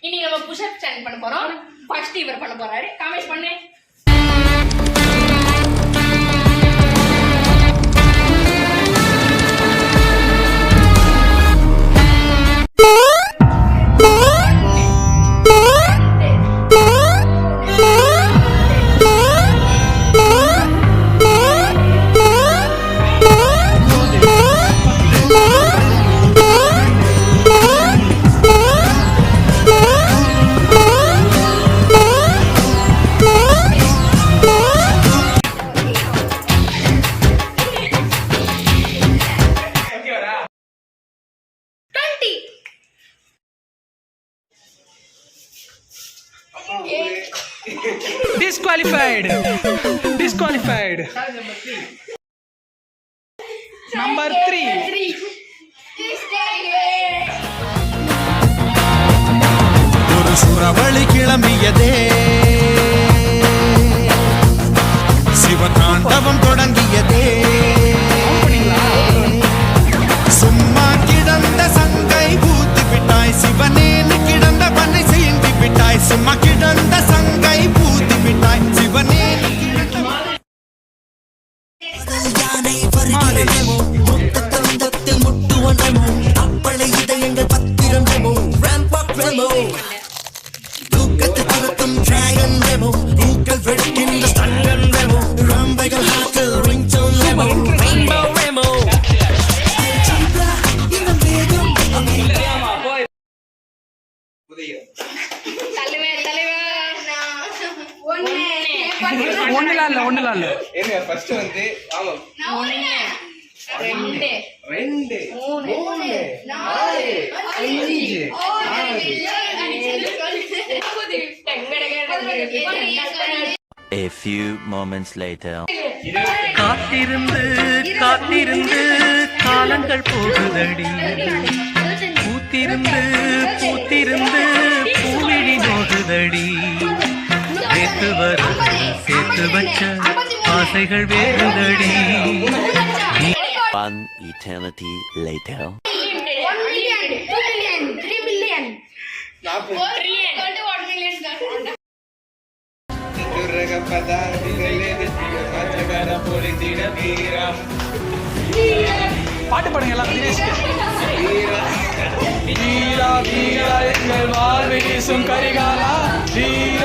இன்னைக்கு நம்ம push-up challenge பண்ண போறோம். ஃபர்ஸ்ட் இவர் பண்ண போறாரு. காமெண்ட் பண்ணு. Disqualified. Number 3. ஒரு சூறாவளி கிளம்பியதே, சிவதாண்டவம் தொடங்கியதே. சும்மா கிடந்த சங்கை பூத்து விட்டாய், சிவனேன்னு கிடந்த பண்ணை சீண்டி விட்டாய். சும்மா கிடந்த சங்கை பூத்து விட்டாய், சிவனேன்னு முட்டுவனமோ அப்பளை இதயங்கள் பத்திரம் ரெமோ ராம்பாக் ரெமோ தூக்கத்து துரத்தும் டிராகன் ரெமோ பூக்கள் வெடிக்கின்ற ஸ்டங்கன் ரெமோ ரம்பைகள் ஹாக்கல் ரிங்டோன் ரெமோ ரெயின்போ ரெமோ இவன் வேகம் ஒண்ணுல இல்ல ஏங்க ஃபர்ஸ்ட் வந்து ஆமா 1 2 3 4 5 A few moments later. காத்திருந்து காத்திருந்து காலங்கள் போகுதடி, பூத்திருந்து பூத்திருந்து பூவிழி நோகுதடி, சேர்த்து வர சேர்த்து வச்ச ஆசைகள் வேறுதடி. One eternity later. 1 million, 2 million, 3 million. 4 million. பாட்டு பாடுங்க எல்லாம். வீரா வீரா எங்கள் வாழ் வீசும் கரிகாலா வீரா.